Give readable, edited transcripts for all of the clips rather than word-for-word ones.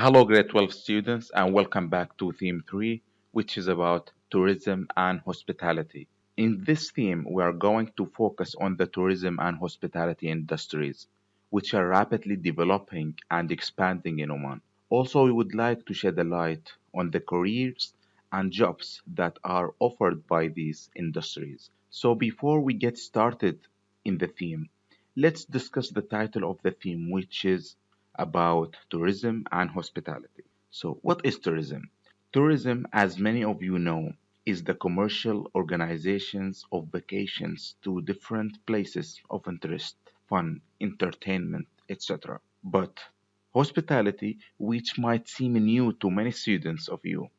Hello, grade 12 students, and welcome back to theme 3, which is about tourism and hospitality. In this theme, we are going to focus on the tourism and hospitality industries, which are rapidly developing and expanding in Oman. Also, we would like to shed a light on the careers and jobs that are offered by these industries. So, before we get started in the theme, let's discuss the title of the theme, which is about tourism and hospitality. So, what is tourism? Tourism, as many of you know, is the commercial organizations of vacations to different places of interest, fun, entertainment, etc. But hospitality, which might seem new to many students of you,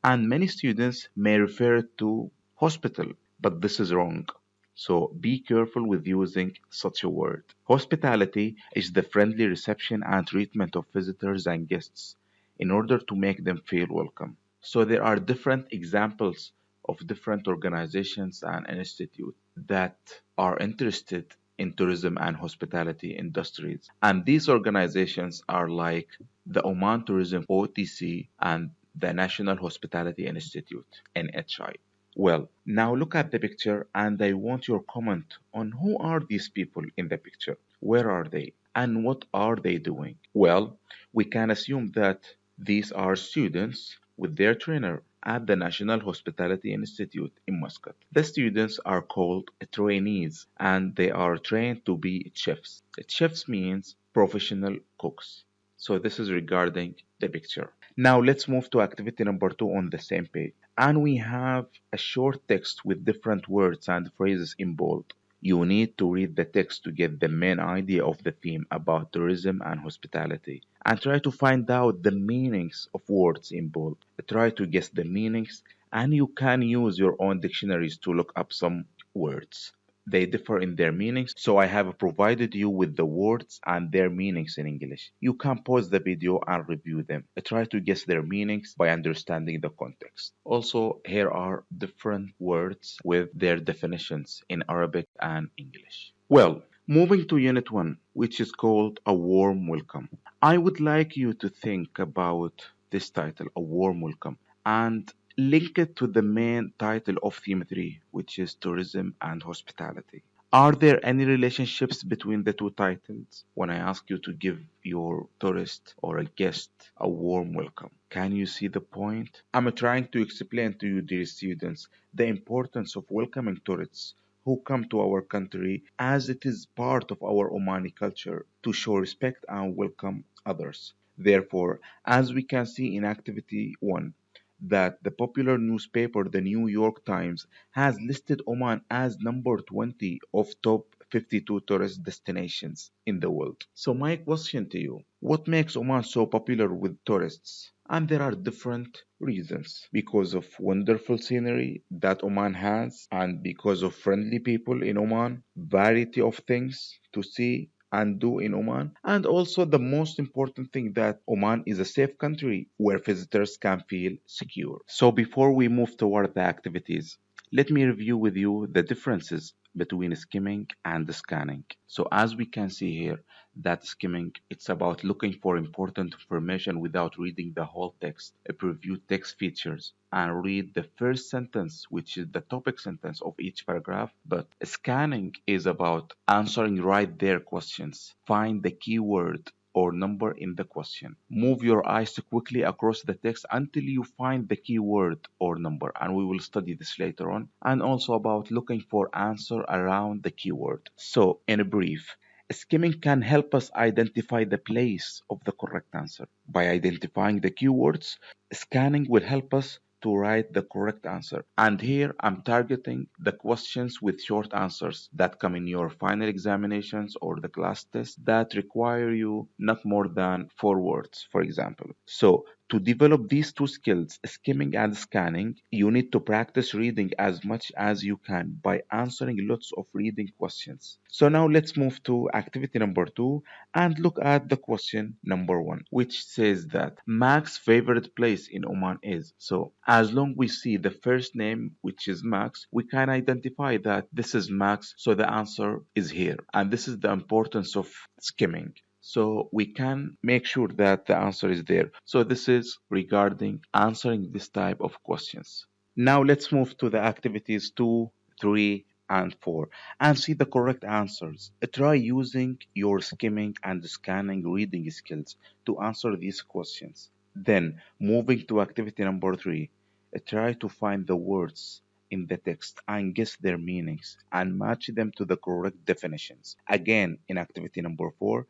and many students may refer it to hospital, but this is wrong. So be careful with using such a word. Hospitality is the friendly reception and treatment of visitors and guests in order to make them feel welcome. So there are different examples of different organizations and institutes that are interested in tourism and hospitality industries. And these organizations are like the Oman Tourism OTC and the National Hospitality Institute, NHI. Well, now look at the picture and I want your comment on who are these people in the picture? Where are they? And what are they doing? Well, we can assume that these are students with their trainer at the National Hospitality Institute in Muscat. The students are called trainees and they are trained to be chefs. Chefs means professional cooks. So this is regarding the picture. Now let's move to activity number 2 on the same page. And we have a short text with different words and phrases in bold. You need to read the text to get the main idea of the theme about tourism and hospitality and try to find out the meanings of words in bold. Try to guess the meanings and you can use your own dictionaries to look up some words. They differ in their meanings, so I have provided you with the words and their meanings in English. You can pause the video and review them. Try to guess their meanings by understanding the context. Also, here are different words with their definitions in Arabic and English. Well, moving to Unit 1, which is called A Warm Welcome. I would like you to think about this title, A Warm Welcome, and link it to the main title of Theme 3, which is Tourism and Hospitality. Are there any relationships between the two titles when I ask you to give your tourist or a guest a warm welcome? Can you see the point? I'm trying to explain to you, dear students, the importance of welcoming tourists who come to our country as it is part of our Omani culture to show respect and welcome others. Therefore, as we can see in activity 1, that the popular newspaper, the New York Times, has listed Oman as number 20 of top 52 tourist destinations in the world. So my question to you, what makes Oman so popular with tourists? And there are different reasons. Because of wonderful scenery that Oman has, and because of friendly people in Oman, variety of things to see and do in Oman. And also, the most important thing that Oman is a safe country where visitors can feel secure. So, before we move toward the activities, let me review with you the differences between skimming and scanning. So, as we can see here, that skimming it's about looking for important information without reading the whole text. A preview text features and read the first sentence, which is the topic sentence of each paragraph. But scanning is about answering right there questions. Find the keyword or number in the question. Move your eyes quickly across the text until you find the keyword or number, and we will study this later on. And also about looking for answer around the keyword. So, in brief, skimming can help us identify the place of the correct answer. By identifying the keywords, scanning will help us to write the correct answer. And here I'm targeting the questions with short answers that come in your final examinations or the class test that require you not more than 4 words, for example. So to develop these two skills, skimming and scanning, you need to practice reading as much as you can by answering lots of reading questions. So now let's move to activity number 2 and look at the question number 1, which says that Max's favorite place in Oman is. So as long we see the first name, which is Max, we can identify that this is Max, so the answer is here. And this is the importance of skimming. so we can make sure that the answer is there. So this is regarding answering this type of questions. Now let's move to the activities 2, 3, and 4 and see the correct answers. Try using your skimming and scanning reading skills to answer these questions. Then, moving to activity number 3, try to find the words in the text and guess their meanings and match them to the correct definitions. Again, in activity number 4,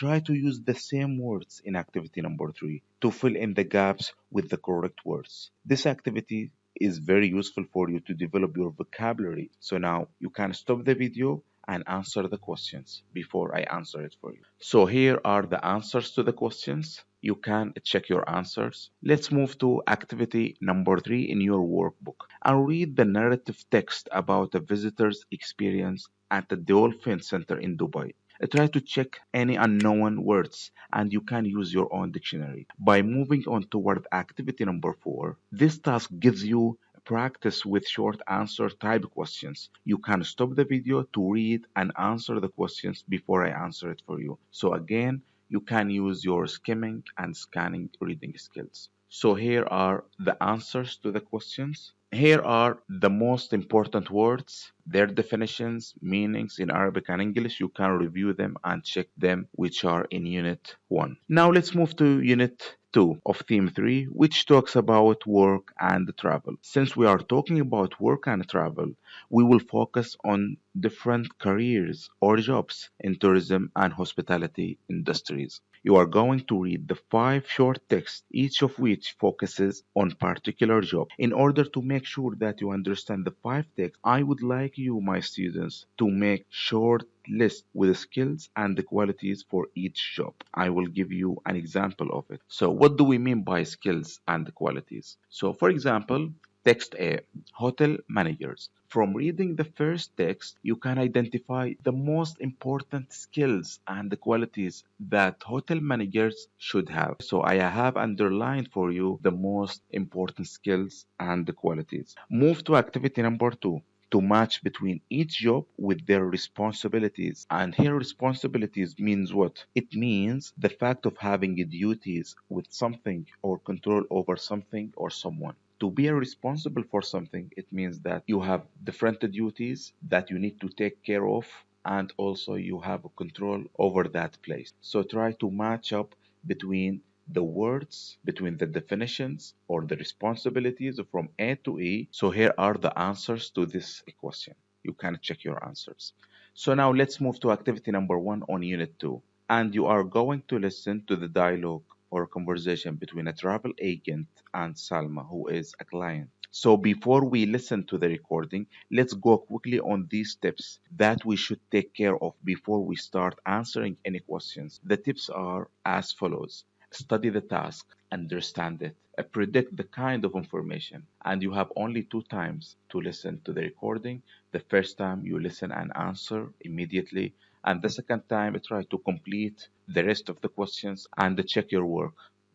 try to use the same words in activity number 3 to fill in the gaps with the correct words. This activity is very useful for you to develop your vocabulary. So now you can stop the video and answer the questions before I answer it for you. So here are the answers to the questions. You can check your answers. Let's move to activity number 3 in your workbook and read the narrative text about a visitor's experience at the Dolphin Center in Dubai. Try to check any unknown words and you can use your own dictionary. By moving on toward activity number 4, this task gives you practice with short answer type questions. You can stop the video to read and answer the questions before I answer it for you. So again, you can use your skimming and scanning reading skills. So here are the answers to the questions. Here are the most important words, their definitions, meanings in Arabic and English. You can review them and check them, which are in Unit 1. Now let's move to Unit 2 of Theme 3, which talks about work and travel. Since we are talking about work and travel, we will focus on different careers or jobs in tourism and hospitality industries. You are going to read the 5 short texts, each of which focuses on particular job. In order to make sure that you understand the 5 texts, I would like you, my students, to make short list with the skills and the qualities for each job. I will give you an example of it. So what do we mean by skills and the qualities? So for example, text A, hotel managers. From reading the first text, you can identify the most important skills and the qualities that hotel managers should have. So I have underlined for you the most important skills and the qualities. Move to activity number 2 to match between each job with their responsibilities. And here responsibilities means what? It means the fact of having duties with something or control over something or someone. To be responsible for something, it means that you have different duties that you need to take care of and also you have a control over that place. So try to match up between the words, between the definitions or the responsibilities from A to E. So here are the answers to this question. You can check your answers. So now let's move to activity number 1 on Unit 2. And you are going to listen to the dialogue or conversation between a travel agent and Salma, who is a client. So before we listen to the recording, let's go quickly on these tips that we should take care of before we start answering any questions. The tips are as follows. Study the task, understand it, predict the kind of information, and you have only 2 times to listen to the recording. The first time you listen and answer immediately, and the second time try to complete the rest of the questions and check your work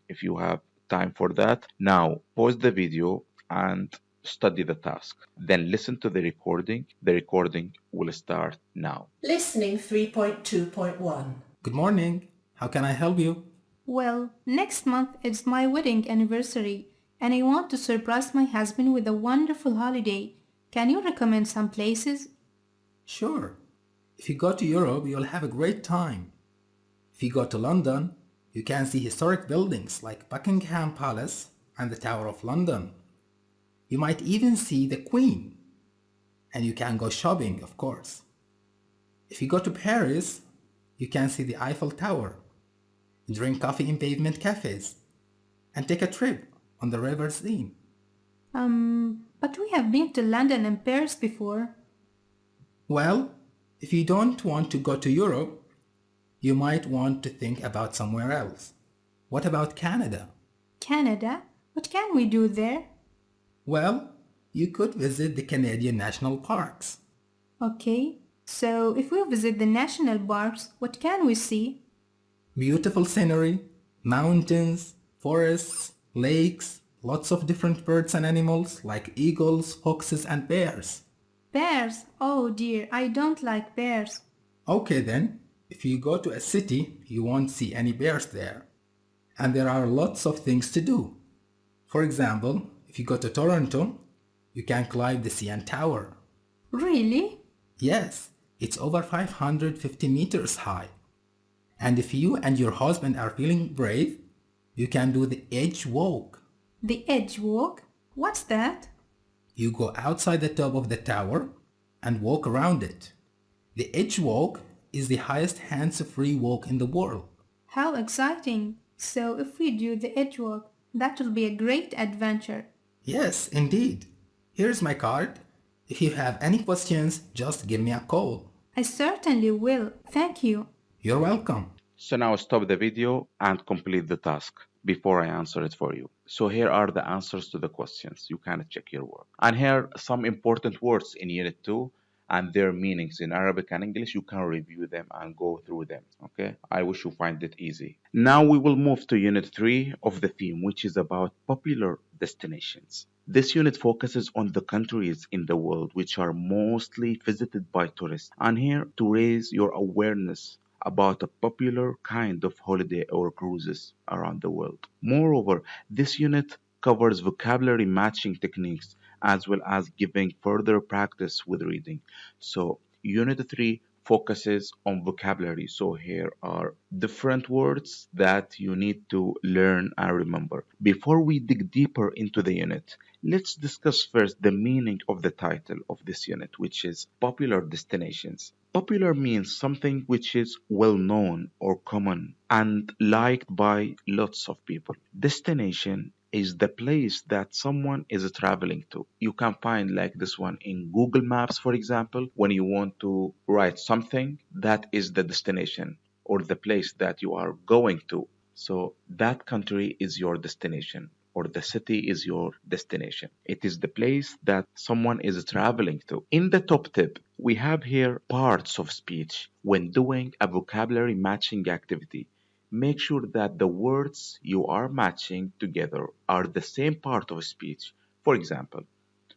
if you have time for that. Now pause the video and study the task. Then listen to the recording. The recording will start now. Listening 3.2.1. Good morning. How can I help you? Well, next month it's my wedding anniversary and I want to surprise my husband with a wonderful holiday. Can you recommend some places? Sure. If you go to Europe, you'll have a great time. If you go to London, you can see historic buildings like Buckingham Palace and the Tower of London. You might even see the Queen. And you can go shopping, of course. If you go to Paris, you can see the Eiffel Tower, drink coffee in pavement cafes, and take a trip on the River Seine. But we have been to London and Paris before. Well, if you don't want to go to Europe, you might want to think about somewhere else. What about Canada? Canada? What can we do there? Well, you could visit the Canadian national parks. Okay, so if we visit the national parks, what can we see? Beautiful scenery, mountains, forests, lakes, lots of different birds and animals like eagles, foxes and bears. Bears? Oh dear, I don't like bears. Okay then, If you go to a city, you won't see any bears there. And there are lots of things to do. For example, if you go to Toronto, you can climb the CN Tower. Really? Yes, it's over 550 meters high. And if you and your husband are feeling brave, you can do the edge walk. The edge walk? What's that? You go outside the top of the tower and walk around it. The edge walk is the highest hands-free walk in the world. How exciting! So if we do the edge walk, that will be a great adventure. Yes, indeed. Here's my card. If you have any questions, just give me a call. I certainly will. Thank you. You're welcome. So now stop the video and complete the task before I answer it for you. So here are the answers to the questions. You can check your work. And here are some important words in Unit 2 and their meanings in Arabic and English. You can review them and go through them. Okay, I wish you find it easy. Now we will move to Unit 3 of the theme, which is about popular destinations. This unit focuses on the countries in the world which are mostly visited by tourists, and here to raise your awareness about a popular kind of holiday or cruises around the world. Moreover, this unit covers vocabulary matching techniques as well as giving further practice with reading. So, Unit 3 focuses on vocabulary. So, here are different words that you need to learn and remember. Before we dig deeper into the unit, let's discuss first the meaning of the title of this unit, which is Popular Destinations. Popular means something which is well known or common and liked by lots of people. Destination is the place that someone is traveling to. You can find like this one in Google Maps, for example, when you want to write something, that is the destination or the place that you are going to. So that country is your destination, or the city is your destination. It is the place that someone is traveling to. In the top tip, we have here parts of speech. When doing a vocabulary matching activity, make sure that the words you are matching together are the same part of speech. For example,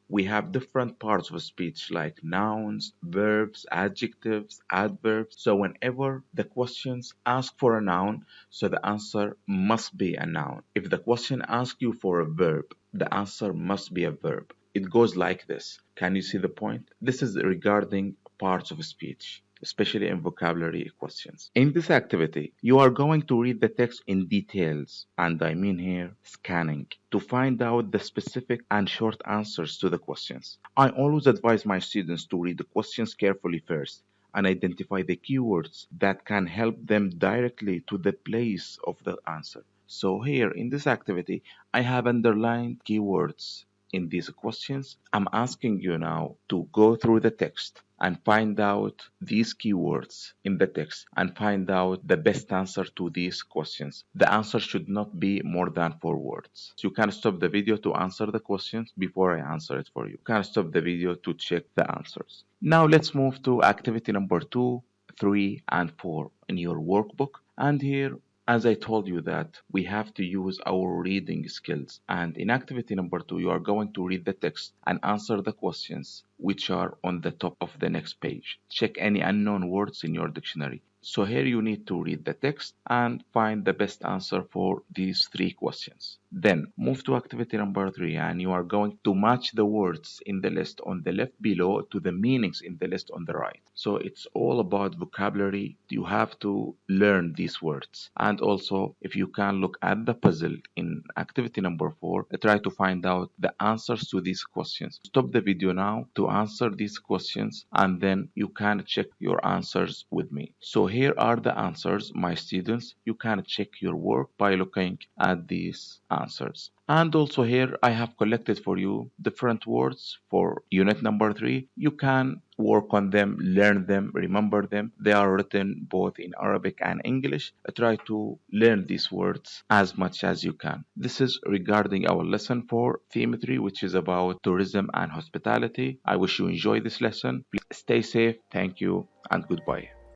we have different parts of speech like nouns, verbs, adjectives, adverbs. So whenever the questions ask for a noun, so the answer must be a noun. If the question asks you for a verb, the answer must be a verb. It goes like this. Can you see the point? This is regarding parts of speech, especially in vocabulary questions. In this activity, you are going to read the text in details, and I mean here scanning, to find out the specific and short answers to the questions. I always advise my students to read the questions carefully first and identify the keywords that can help them directly to the place of the answer. So here in this activity, I have underlined keywords in these questions. I'm asking you now to go through the text and find out these keywords in the text and find out the best answer to these questions. The answer should not be more than 4 words. So you can stop the video to answer the questions before I answer it for you. You can stop the video to check the answers. Now let's move to activity number 2, 3, and 4 in your workbook. And here, as I told you that we have to use our reading skills, and in activity number 2 you are going to read the text and answer the questions which are on the top of the next page. Check any unknown words in your dictionary. So here you need to read the text and find the best answer for these 3 questions. Then move to activity number 3 and you are going to match the words in the list on the left below to the meanings in the list on the right. So it's all about vocabulary. You have to learn these words. And also, if you can look at the puzzle in activity number 4, try to find out the answers to these questions. Stop the video now to answer these questions and then you can check your answers with me. So here are the answers, my students. You can check your work by looking at these answers. And also here I have collected for you different words for unit number 3. You can work on them, learn them, remember them. They are written both in Arabic and English. Try to learn these words as much as you can. This is regarding our lesson for theme 3, which is about tourism and hospitality. I wish you enjoy this lesson. Please stay safe. Thank you and goodbye.